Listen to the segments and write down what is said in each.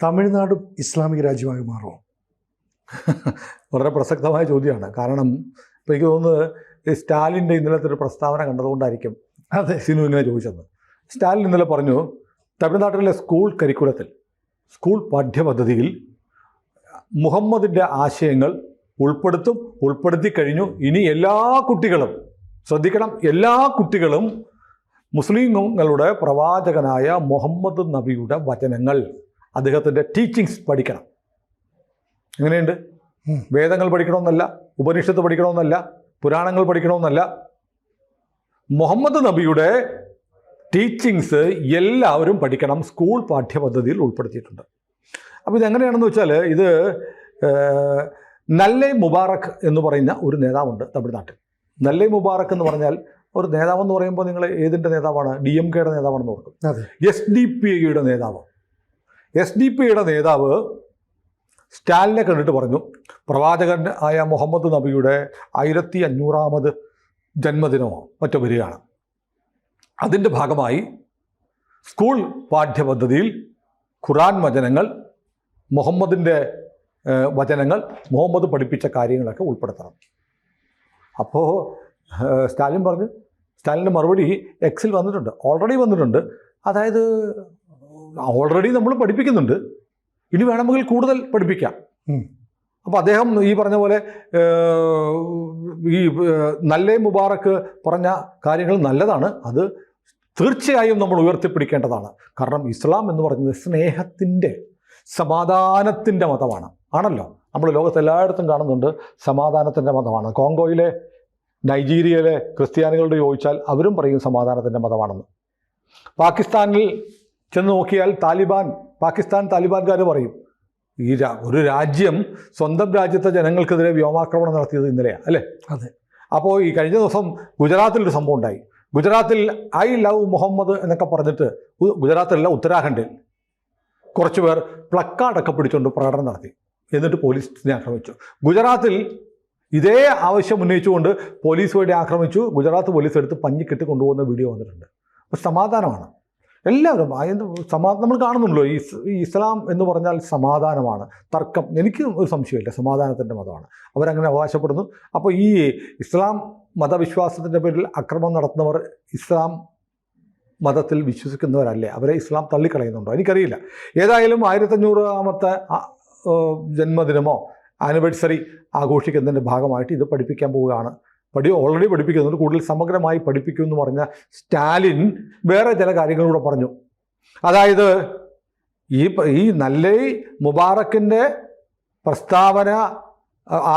തമിഴ്നാടും ഇസ്ലാമിക രാജ്യമായി മാറുമോ? വളരെ പ്രസക്തമായ ചോദ്യമാണ്. കാരണം ഇപ്പോൾ എനിക്ക് തോന്നുന്നത് സ്റ്റാലിൻ്റെ ഇന്നലത്തെ ഒരു പ്രസ്താവന കണ്ടതുകൊണ്ടായിരിക്കും അതെ സിനു ഇങ്ങനെ ചോദിച്ചത്. സ്റ്റാലിൻ ഇന്നലെ പറഞ്ഞു, തമിഴ്നാട്ടിലെ സ്കൂൾ കരിക്കുലത്തിൽ, സ്കൂൾ പാഠ്യപദ്ധതിയിൽ മുഹമ്മദിൻ്റെ ആശയങ്ങൾ ഉൾപ്പെടുത്തി കഴിഞ്ഞു. ഇനി എല്ലാ കുട്ടികളും ശ്രദ്ധിക്കണം, എല്ലാ കുട്ടികളും മുസ്ലിങ്ങളുടെ പ്രവാചകനായ മുഹമ്മദ് നബിയുടെ വചനങ്ങൾ, അദ്ദേഹത്തിൻ്റെ ടീച്ചിങ്സ് പഠിക്കണം. എങ്ങനെയുണ്ട്? വേദങ്ങൾ പഠിക്കണമെന്നല്ല, ഉപനിഷത്ത് പഠിക്കണമെന്നല്ല, പുരാണങ്ങൾ പഠിക്കണമെന്നല്ല, മുഹമ്മദ് നബിയുടെ ടീച്ചിങ്സ് എല്ലാവരും പഠിക്കണം, സ്കൂൾ പാഠ്യപദ്ധതിയിൽ ഉൾപ്പെടുത്തിയിട്ടുണ്ട്. അപ്പോൾ ഇതെങ്ങനെയാണെന്ന് വെച്ചാൽ, ഇത് നല്ലൈ മുബാറക് എന്ന് പറയുന്ന ഒരു നേതാവുണ്ട് തമിഴ്നാട്ടിൽ. നല്ലൈ മുബാറക് എന്ന് പറഞ്ഞാൽ ഒരു നേതാവെന്ന് പറയുമ്പോൾ നിങ്ങൾ ഏതിൻ്റെ നേതാവാണ്? DMKയുടെ നേതാവാണെന്ന് ഓർക്കും. SDPIയുടെ നേതാവ്. SDPIയുടെ നേതാവ് സ്റ്റാലിനെ കണ്ടിട്ട് പറഞ്ഞു, പ്രവാചകൻ ആയ മുഹമ്മദ് നബിയുടെ 1500ാമത് ജന്മദിനമോ മറ്റോ വരികയാണ്. അതിൻ്റെ ഭാഗമായി സ്കൂൾ പാഠ്യപദ്ധതിയിൽ ഖുർആൻ വചനങ്ങൾ, മുഹമ്മദിൻ്റെ വചനങ്ങൾ, മുഹമ്മദ് പഠിപ്പിച്ച കാര്യങ്ങളൊക്കെ ഉൾപ്പെടുത്തണം. അപ്പോൾ സ്റ്റാലിൻ പറഞ്ഞു, സ്റ്റാലിൻ്റെ മറുപടി എക്സിൽ വന്നിട്ടുണ്ട്, ഓൾറെഡി വന്നിട്ടുണ്ട്. അതായത് ഓൾറെഡി നമ്മൾ പഠിപ്പിക്കുന്നുണ്ട്, ഇനി വേണമെങ്കിൽ കൂടുതൽ പഠിപ്പിക്കാം. അപ്പോൾ അദ്ദേഹം ഈ പറഞ്ഞ പോലെ ഈ നല്ലൈ മുബാറക്ക് പറഞ്ഞ കാര്യങ്ങൾ നല്ലതാണ്, അത് തീർച്ചയായും നമ്മൾ ഉയർത്തിപ്പിടിക്കേണ്ടതാണ്. കാരണം ഇസ്ലാം എന്ന് പറയുന്നത് സ്നേഹത്തിൻ്റെ, സമാധാനത്തിൻ്റെ മതമാണ്. ആണല്ലോ, നമ്മൾ ലോകത്തെല്ലായിടത്തും കാണുന്നുണ്ട് സമാധാനത്തിൻ്റെ മതമാണ്. കോങ്കോയിലെ, നൈജീരിയയിലെ ക്രിസ്ത്യാനികളോട് ചോദിച്ചാൽ അവരും പറയും സമാധാനത്തിൻ്റെ മതമാണെന്ന്. പാകിസ്ഥാനിൽ ചെന്ന് നോക്കിയാൽ പാകിസ്ഥാൻ താലിബാൻകാർ പറയും ഒരു രാജ്യം സ്വന്തം രാജ്യത്തെ ജനങ്ങൾക്കെതിരെ വ്യോമാക്രമണം നടത്തിയത് ഇന്നലെയാണ്, അല്ലേ? അതെ. അപ്പോൾ ഈ കഴിഞ്ഞ ദിവസം ഗുജറാത്തിലൊരു സംഭവം ഉണ്ടായി. ഗുജറാത്തിൽ ഐ ലവ് മുഹമ്മദ് എന്നൊക്കെ പറഞ്ഞിട്ട്, ഗുജറാത്തിലല്ല ഉത്തരാഖണ്ഡിൽ കുറച്ച് പേർ പ്ലക്കാർഡൊക്കെ പിടിച്ചുകൊണ്ട് പ്രകടനം നടത്തി. എന്നിട്ട് പോലീസിനെ ആക്രമിച്ചു. ഗുജറാത്തിൽ ഇതേ ആവശ്യം ഉന്നയിച്ചുകൊണ്ട് പോലീസ് വഴി ആക്രമിച്ചു. ഗുജറാത്ത് പോലീസ് എടുത്ത് പഞ്ഞിക്കെട്ടി കൊണ്ടുപോകുന്ന വീഡിയോ വന്നിട്ടുണ്ട്. അപ്പോൾ സമാധാനമാണ് എല്ലാവരും. നമ്മൾ കാണുന്നുണ്ടല്ലോ, ഈ ഇസ്ലാം എന്ന് പറഞ്ഞാൽ സമാധാനമാണ്. തർക്കം, എനിക്ക് ഒരു സംശയമില്ല, സമാധാനത്തിൻ്റെ മതമാണ്, അവരങ്ങനെ അവകാശപ്പെടുന്നു. അപ്പോൾ ഈ ഇസ്ലാം മതവിശ്വാസത്തിൻ്റെ പേരിൽ അക്രമം നടത്തുന്നവർ ഇസ്ലാം മതത്തിൽ വിശ്വസിക്കുന്നവരല്ലേ? അവരെ ഇസ്ലാം തള്ളിക്കളയുന്നുണ്ടോ? എനിക്കറിയില്ല. ഏതായാലും 1500ാമത്തെ ജന്മദിനമോ ആനിവേഴ്സറി ആഘോഷിക്കുന്നതിൻ്റെ ഭാഗമായിട്ട് ഇത് പഠിപ്പിക്കാൻ പോവുകയാണ്. ഓൾറെഡി പഠിപ്പിക്കുന്നുണ്ട്, കൂടുതൽ സമഗ്രമായി പഠിപ്പിക്കുമെന്ന് പറഞ്ഞ സ്റ്റാലിൻ വേറെ ചില കാര്യങ്ങളൂടെ പറഞ്ഞു. അതായത് ഈ നല്ലൈ മുബാറക്കിൻ്റെ പ്രസ്താവന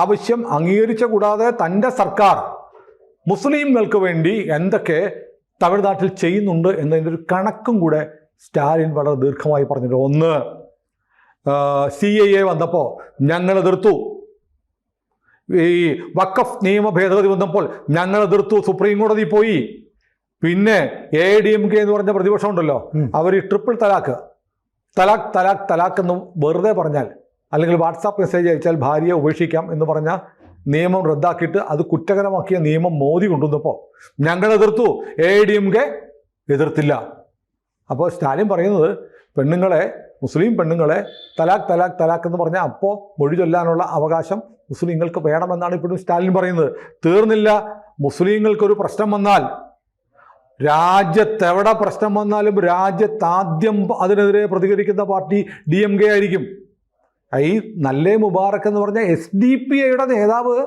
ആവശ്യം അംഗീകരിച്ച കൂടാതെ തൻ്റെ സർക്കാർ മുസ്ലിങ്ങൾക്ക് വേണ്ടി എന്തൊക്കെ തമിഴ്നാട്ടിൽ ചെയ്യുന്നുണ്ട് എന്നതിൻ്റെ ഒരു കണക്കും കൂടെ സ്റ്റാലിൻ വളരെ ദീർഘമായി പറഞ്ഞിട്ടുണ്ട്. ഒന്ന്, CAA വന്നപ്പോൾ ഞങ്ങൾ എതിർത്തു. ഈ വഖഫ് നിയമ ഭേദഗതി വന്നപ്പോൾ ഞങ്ങൾ എതിർത്തു, സുപ്രീം കോടതി പോയി. പിന്നെ AIDMK എന്ന് പറഞ്ഞ പ്രതിപക്ഷം ഉണ്ടല്ലോ, അവർ ഈ ട്രിപ്പിൾ തലാഖ് എന്ന് വെറുതെ പറഞ്ഞാൽ, അല്ലെങ്കിൽ വാട്സാപ്പ് മെസ്സേജ് അയച്ചാൽ ഭാര്യയെ ഉപേക്ഷിക്കാം എന്ന് പറഞ്ഞ നിയമം റദ്ദാക്കിയിട്ട് അത് കുറ്റകരമാക്കിയ നിയമം മോദി കൊണ്ടുവന്നപ്പോൾ ഞങ്ങൾ എതിർത്തു, AIDMK എതിർത്തില്ല. അപ്പോൾ സ്റ്റാലിൻ പറയുന്നത് മുസ്ലിം പെണ്ണുങ്ങളെ തലാഖ് എന്ന് പറഞ്ഞാൽ അപ്പോൾ മൊഴി ചൊല്ലാനുള്ള അവകാശം മുസ്ലിങ്ങൾക്ക് വേണമെന്നാണ് ഇപ്പോഴും സ്റ്റാലിൻ പറയുന്നത്. തീർന്നില്ല, മുസ്ലിങ്ങൾക്കൊരു പ്രശ്നം വന്നാൽ, രാജ്യത്തെവിടെ പ്രശ്നം വന്നാലും രാജ്യത്താദ്യം അതിനെതിരെ പ്രതികരിക്കുന്ന പാർട്ടി DMK ആയിരിക്കും. ഈ നല്ലൈ മുബാറക് എന്ന് പറഞ്ഞ SDPIയുടെ നേതാവ്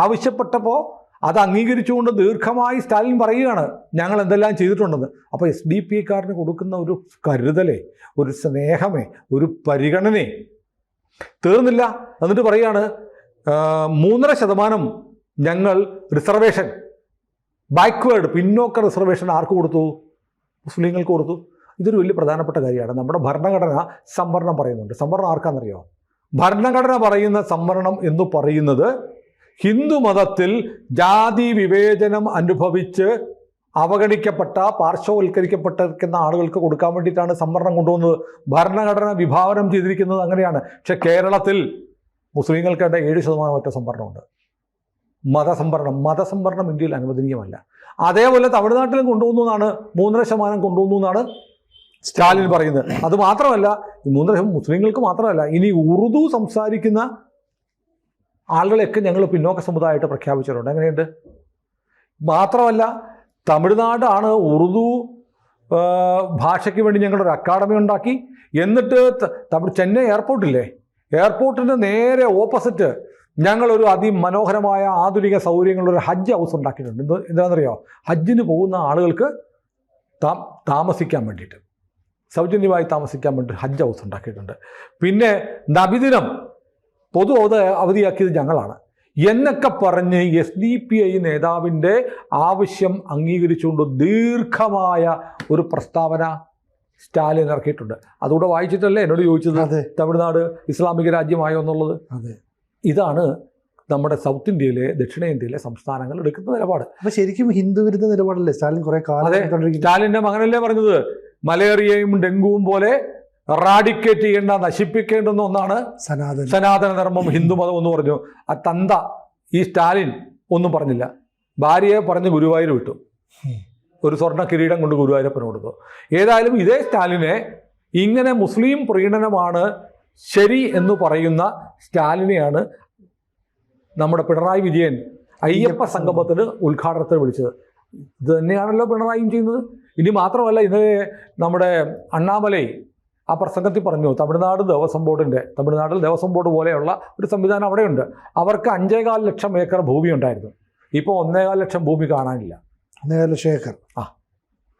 ആവശ്യപ്പെട്ടപ്പോൾ അത് അംഗീകരിച്ചുകൊണ്ട് ദീർഘമായി സ്റ്റാലിൻ പറയുകയാണ് ഞങ്ങൾ എന്തെല്ലാം ചെയ്തിട്ടുണ്ടെന്ന്. അപ്പോൾ SDPIക്കാരന് കൊടുക്കുന്ന ഒരു കരുതലേ, ഒരു സ്നേഹമേ, ഒരു പരിഗണനയെ. തീർന്നില്ല, എന്നിട്ട് പറയുകയാണ് 3.5% ഞങ്ങൾ റിസർവേഷൻ, ബാക്ക്വേർഡ്, പിന്നോക്ക റിസർവേഷൻ ആർക്ക് കൊടുത്തു? മുസ്ലിങ്ങൾക്ക് കൊടുത്തു. ഇതൊരു വലിയ പ്രധാനപ്പെട്ട കാര്യമാണ്. നമ്മുടെ ഭരണഘടന സംവരണം പറയുന്നുണ്ട്. സംവരണം ആർക്കാണെന്നറിയോ? ഭരണഘടന പറയുന്ന സംവരണം എന്ന് പറയുന്നത് ഹിന്ദു മതത്തിൽ ജാതി വിവേചനം അനുഭവിച്ച് അവഗണിക്കപ്പെട്ട, പാർശ്വവൽക്കരിക്കപ്പെട്ടിരിക്കുന്ന ആളുകൾക്ക് കൊടുക്കാൻ വേണ്ടിയിട്ടാണ് സംവരണം കൊണ്ടുവന്നത്. ഭരണഘടന വിഭാവനം ചെയ്തിരിക്കുന്നത് അങ്ങനെയാണ്. പക്ഷെ കേരളത്തിൽ മുസ്ലിങ്ങൾക്കേണ്ട 7% ഒറ്റ സംവരണമുണ്ട്. മതസംവരണം ഇന്ത്യയിൽ അനുവദനീയമല്ല. അതേപോലെ തമിഴ്നാട്ടിലും കൊണ്ടുവന്നതാണ്, 3.5% കൊണ്ടുവന്നു എന്നാണ് സ്റ്റാലിൻ പറയുന്നത്. അത് മാത്രമല്ല, ഈ 3 ലക്ഷം മുസ്ലിങ്ങൾക്ക് മാത്രമല്ല, ഇനി ഉറുദു സംസാരിക്കുന്ന ആളുകളെയൊക്കെ ഞങ്ങൾ പിന്നോക്ക സമുദായമായിട്ട് പ്രഖ്യാപിച്ചിട്ടുണ്ട്. എങ്ങനെയുണ്ട്? മാത്രമല്ല, തമിഴ്നാടാണ് ഉറുദു ഭാഷയ്ക്ക് വേണ്ടി ഞങ്ങളൊരു അക്കാഡമി ഉണ്ടാക്കി. എന്നിട്ട് ചെന്നൈ എയർപോർട്ടില്ലേ, എയർപോർട്ടിൻ്റെ നേരെ ഓപ്പോസിറ്റ് ഞങ്ങളൊരു അതിമനോഹരമായ ആധുനിക സൗകര്യങ്ങളുള്ളൊരു ഹജ്ജ് ഹൗസ് ഉണ്ടാക്കിയിട്ടുണ്ട്. എന്താണെന്നറിയോ? ഹജ്ജിന് പോകുന്ന ആളുകൾക്ക് താമസിക്കാൻ വേണ്ടിയിട്ട്, സൗജന്യമായി താമസിക്കാൻ വേണ്ടി ഹജ്ജ് ഹൗസ് ഉണ്ടാക്കിയിട്ടുണ്ട്. പിന്നെ നബിദിനം പൊതു അവധിയാക്കിയത് ഞങ്ങളാണ് എന്നൊക്കെ പറഞ്ഞ് SDPI നേതാവിൻ്റെ ആവശ്യം അംഗീകരിച്ചുകൊണ്ട് ദീർഘമായ ഒരു പ്രസ്താവന സ്റ്റാലിൻ ഇറക്കിയിട്ടുണ്ട്. അതുകൂടെ വായിച്ചിട്ടല്ലേ എന്നോട് ചോദിച്ചത് തമിഴ്നാട് ഇസ്ലാമിക രാജ്യമായോ എന്നുള്ളത്. ഇതാണ് നമ്മുടെ സൗത്ത് ഇന്ത്യയിലെ ദക്ഷിണേന്ത്യയിലെ സംസ്ഥാനങ്ങൾ എടുക്കുന്ന നിലപാട്. അപ്പൊ ശരിക്കും ഹിന്ദു വിരുദ്ധ നിലപാടല്ലേ സ്റ്റാലിൻ കുറെ കാലം? സ്റ്റാലിൻ്റെ മകനല്ലേ പറഞ്ഞത്, മലേറിയയും ഡെങ്കുവും പോലെ റാഡിക്കേറ്റ് ചെയ്യേണ്ട, നശിപ്പിക്കേണ്ടുന്ന ഒന്നാണ് സനാതന ധർമ്മം, ഹിന്ദുമതം എന്ന് പറഞ്ഞു. ആ തന്ത ഈ സ്റ്റാലിൻ ഒന്നും പറഞ്ഞില്ല. ഭാര്യയെ പറഞ്ഞ് ഗുരുവായൂർ വിട്ടു, ഒരു സ്വർണ്ണ കിരീടം കൊണ്ട് ഗുരുവായൂരപ്പന് കൊടുത്തു. ഏതായാലും ഇതേ സ്റ്റാലിനെ ഇങ്ങനെ മുസ്ലിം പ്രീണനമാണ് ശരി എന്ന് പറയുന്ന സ്റ്റാലിനെയാണ് നമ്മുടെ പിണറായി വിജയൻ അയ്യപ്പ സംഗമത്തിന് ഉദ്ഘാടനത്തിന് വിളിച്ചത്. ഇത് തന്നെയാണല്ലോ പിണറായിയും ചെയ്യുന്നത്. ഇനി മാത്രമല്ല, ഇന്നലെ നമ്മുടെ അണ്ണാമലൈ ആ പ്രസംഗത്തിൽ പറഞ്ഞു, തമിഴ്നാട്ടിൽ ദേവസ്വം ബോർഡ് പോലെയുള്ള ഒരു സംവിധാനം അവിടെയുണ്ട്. അവർക്ക് 5.25 ലക്ഷം ഏക്കർ ഭൂമി ഉണ്ടായിരുന്നു. ഇപ്പോൾ 1.25 ലക്ഷം ഭൂമി കാണാനില്ല. 1.25 ലക്ഷം ഏക്കർ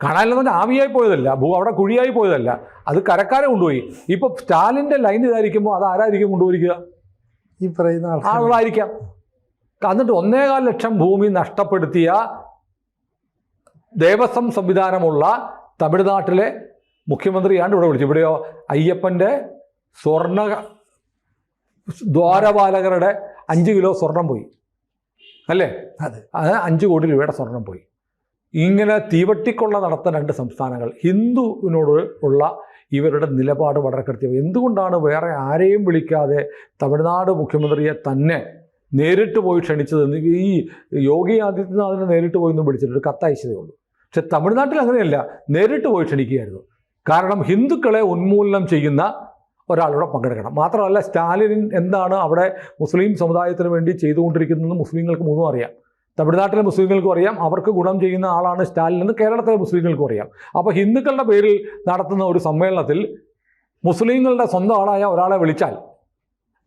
കാണാനില്ലെന്ന് പറഞ്ഞാൽ ആവിയായി പോയതല്ല, അവിടെ കുഴിയായി പോയതല്ല, അത് കരക്കാരെ കൊണ്ടുപോയി. ഇപ്പൊ സ്റ്റാലിൻ്റെ ലൈൻ ഇതായിരിക്കുമ്പോൾ അത് ആരായിരിക്കും കൊണ്ടുപോയിരിക്കുക? ഈ പറയുന്ന ആളുകളായിരിക്കാം. എന്നിട്ട് 1.25 ലക്ഷം ഭൂമി നഷ്ടപ്പെടുത്തിയ ദേവസ്വം സംവിധാനമുള്ള തമിഴ്നാട്ടിലെ മുഖ്യമന്ത്രിയാണ് ഇവിടെ വിളിച്ചത്. ഇവിടെയോ അയ്യപ്പൻ്റെ സ്വർണ്ണ ദ്വാരപാലകരുടെ 5 കിലോ സ്വർണം പോയി, അല്ലേ? അത് 5 കോടി രൂപയുടെ സ്വർണം പോയി. ഇങ്ങനെ തീവട്ടിക്കൊള്ള നടത്തുന്ന 2 സംസ്ഥാനങ്ങൾ. ഹിന്ദുവിനോട് ഉള്ള ഇവരുടെ നിലപാട് വളരെ കൃത്യമായി. എന്തുകൊണ്ടാണ് വേറെ ആരെയും വിളിക്കാതെ തമിഴ്നാട് മുഖ്യമന്ത്രിയെ തന്നെ നേരിട്ട് പോയി ക്ഷണിച്ചത്? ഈ യോഗി ആദിത്യനാഥിനെ നേരിട്ട് പോയി ഒന്നും വിളിച്ചിട്ട് കത്തയച്ചതേ ഉള്ളൂ. പക്ഷെ തമിഴ്നാട്ടിൽ അങ്ങനെയല്ല, നേരിട്ട് പോയി ക്ഷണിക്കുകയായിരുന്നു. കാരണം ഹിന്ദുക്കളെ ഉന്മൂലനം ചെയ്യുന്ന ഒരാളുടെ പങ്കെടുക്കണം. മാത്രമല്ല, സ്റ്റാലിൻ എന്താണ് അവിടെ മുസ്ലിം സമുദായത്തിന് വേണ്ടി ചെയ്തുകൊണ്ടിരിക്കുന്നതെന്ന് മുസ്ലിങ്ങൾക്ക് മുഴുവൻ അറിയാം. തമിഴ്നാട്ടിലെ മുസ്ലിങ്ങൾക്കും അറിയാം, അവർക്ക് ഗുണം ചെയ്യുന്ന ആളാണ് സ്റ്റാലിൻ എന്ന് കേരളത്തിലെ മുസ്ലിങ്ങൾക്കും അറിയാം. അപ്പോൾ ഹിന്ദുക്കളുടെ പേരിൽ നടത്തുന്ന ഒരു സമ്മേളനത്തിൽ മുസ്ലിങ്ങളുടെ സ്വന്തം ആളായ ഒരാളെ വിളിച്ചാൽ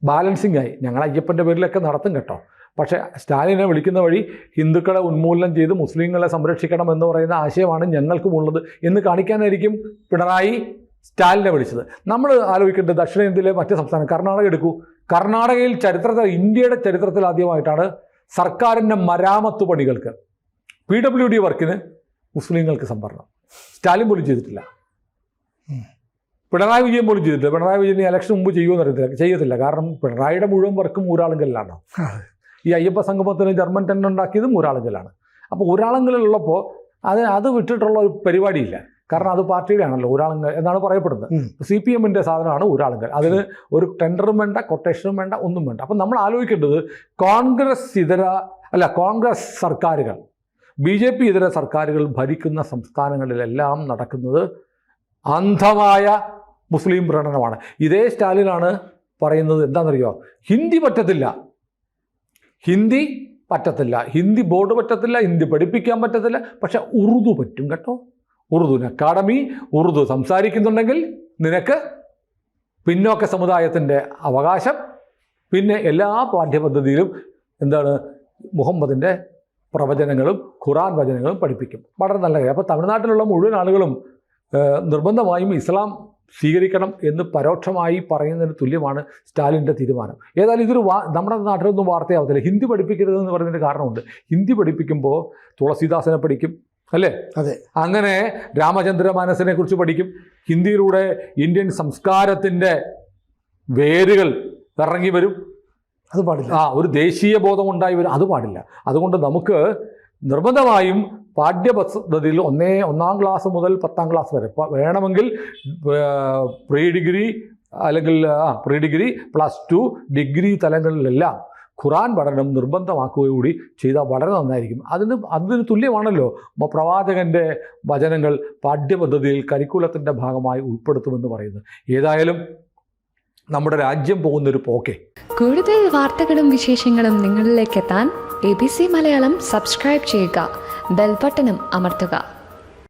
ബാലൻസിങ് ആയി. ഞങ്ങൾ അയ്യപ്പൻ്റെ പേരിലൊക്കെ നടത്തും കേട്ടോ, പക്ഷേ സ്റ്റാലിനെ വിളിക്കുന്ന വഴി ഹിന്ദുക്കളെ ഉന്മൂലനം ചെയ്ത് മുസ്ലിങ്ങളെ സംരക്ഷിക്കണം എന്ന് പറയുന്ന ആശയമാണ് ഞങ്ങൾക്കുമുള്ളത് എന്ന് കാണിക്കാനായിരിക്കും പിണറായി സ്റ്റാലിനെ വിളിച്ചത്. നമ്മൾ ആലോചിക്കേണ്ടത് ദക്ഷിണേന്ത്യയിലെ മറ്റ് സംസ്ഥാനം, കർണാടക എടുക്കൂ. കർണാടകയിൽ ഇന്ത്യയുടെ ചരിത്രത്തിൽ ആദ്യമായിട്ടാണ് സർക്കാരിൻ്റെ മരാമത്ത് പണികൾക്ക് PWD വർക്കിന് മുസ്ലിങ്ങൾക്ക് സംവരണം. സ്റ്റാലിൻ പോലും ചെയ്തിട്ടില്ല, പിണറായി വിജയൻ പോലും ചെയ്തിട്ടില്ല. പിണറായി വിജയൻ ഇലക്ഷൻ മുമ്പ് ചെയ്യുമെന്ന് ചെയ്യത്തില്ല. കാരണം പിണറായിയുടെ മുഴുവൻ വർക്കും ഊരാളുങ്കലിലാണ്. ഈ അയ്യപ്പ സംഗമത്തിന് ജർമ്മൻ ടെൻ്റ് ഉണ്ടാക്കിയതും ഊരാളുങ്കലാണ്. അപ്പോൾ ഊരാളുങ്കലുള്ളപ്പോൾ അത് വിട്ടിട്ടുള്ള ഒരു പരിപാടിയില്ല. കാരണം അത് പാർട്ടിയുടെ ആണല്ലോ ഊരാളുങ്കൽ എന്നാണ് പറയപ്പെടുന്നത്. CPMൻ്റെ സാധനമാണ് ഊരാളുങ്കൽ. അതിന് ഒരു ടെൻഡറും വേണ്ട, കൊട്ടേഷനും വേണ്ട, ഒന്നും വേണ്ട. അപ്പം നമ്മൾ ആലോചിക്കേണ്ടത് കോൺഗ്രസ് സർക്കാരുകൾ, BJP ഇതര സർക്കാരുകൾ ഭരിക്കുന്ന സംസ്ഥാനങ്ങളിലെല്ലാം നടക്കുന്നത് അന്ധമായ മുസ്ലിം പ്രീണനമാണ്. ഇതേ സ്റ്റാലിനാണ് പറയുന്നത് എന്താണെന്നറിയോ? ഹിന്ദി പറ്റത്തില്ല, ഹിന്ദി ബോർഡ് പറ്റത്തില്ല, ഹിന്ദി പഠിപ്പിക്കാൻ പറ്റത്തില്ല, പക്ഷെ ഉറുദു പറ്റും കേട്ടോ. ഉറുദുവിന് അക്കാഡമി, ഉറുദു സംസാരിക്കുന്നുണ്ടെങ്കിൽ നിനക്ക് പിന്നോക്ക സമുദായത്തിൻ്റെ അവകാശം. പിന്നെ എല്ലാ പാഠ്യപദ്ധതിയിലും എന്താണ് മുഹമ്മദിൻ്റെ പ്രവചനങ്ങളും ഖുറാൻ വചനങ്ങളും പഠിപ്പിക്കും. വളരെ നല്ല കാര്യം. അപ്പോൾ തമിഴ്നാട്ടിലുള്ള മുഴുവൻ ആളുകളും നിർബന്ധമായും ഇസ്ലാം സ്വീകരിക്കണം എന്ന് പരോക്ഷമായി പറയുന്നതിന് തുല്യമാണ് സ്റ്റാലിൻ്റെ തീരുമാനം. ഏതായാലും ഇതൊരു നമ്മുടെ നാട്ടിലൊന്നും വാർത്തയാവത്തില്ല. ഹിന്ദി പഠിപ്പിക്കരുതെന്ന് പറയുന്നതിന് കാരണമുണ്ട്. ഹിന്ദി പഠിപ്പിക്കുമ്പോൾ തുളസീദാസിനെ പഠിക്കും, അല്ലേ? അതെ. അങ്ങനെ രാമചന്ദ്ര മാനസിനെ കുറിച്ച് പഠിക്കും. ഹിന്ദിയിലൂടെ ഇന്ത്യൻ സംസ്കാരത്തിൻ്റെ വേരുകൾ ഇറങ്ങി വരും. അത് പാടില്ല. ഒരു ദേശീയ ബോധം ഉണ്ടായി വരും. അത് പാടില്ല. അതുകൊണ്ട് നമുക്ക് നിർബന്ധമായും പാഠ്യപദ്ധതിയിൽ 1-ാം ക്ലാസ് മുതൽ 10ാം ക്ലാസ് വരെ വേണമെങ്കിൽ പ്രീ ഡിഗ്രി അല്ലെങ്കിൽ +2 ഡിഗ്രി തലങ്ങളിലെല്ലാം ഖുറാൻ പഠനം നിർബന്ധമാക്കുകയൂടി ചെയ്താൽ വളരെ നന്നായിരിക്കും. അതിന് തുല്യമാണല്ലോ പ്രവാചകൻ്റെ വചനങ്ങൾ പാഠ്യപദ്ധതിയിൽ കരിക്കുലത്തിൻ്റെ ഭാഗമായി ഉൾപ്പെടുത്തുമെന്ന് പറയുന്നത്. ഏതായാലും നമ്മുടെ രാജ്യം പോകുന്നൊരു പോക്കെ. കൂടുതൽ വാർത്തകളും വിശേഷങ്ങളും നിങ്ങളിലേക്ക് എത്താൻ ABC മലയാളം സബ്സ്ക്രൈബ് ചെയ്യുക, ബെൽബട്ടനും അമർത്തുക.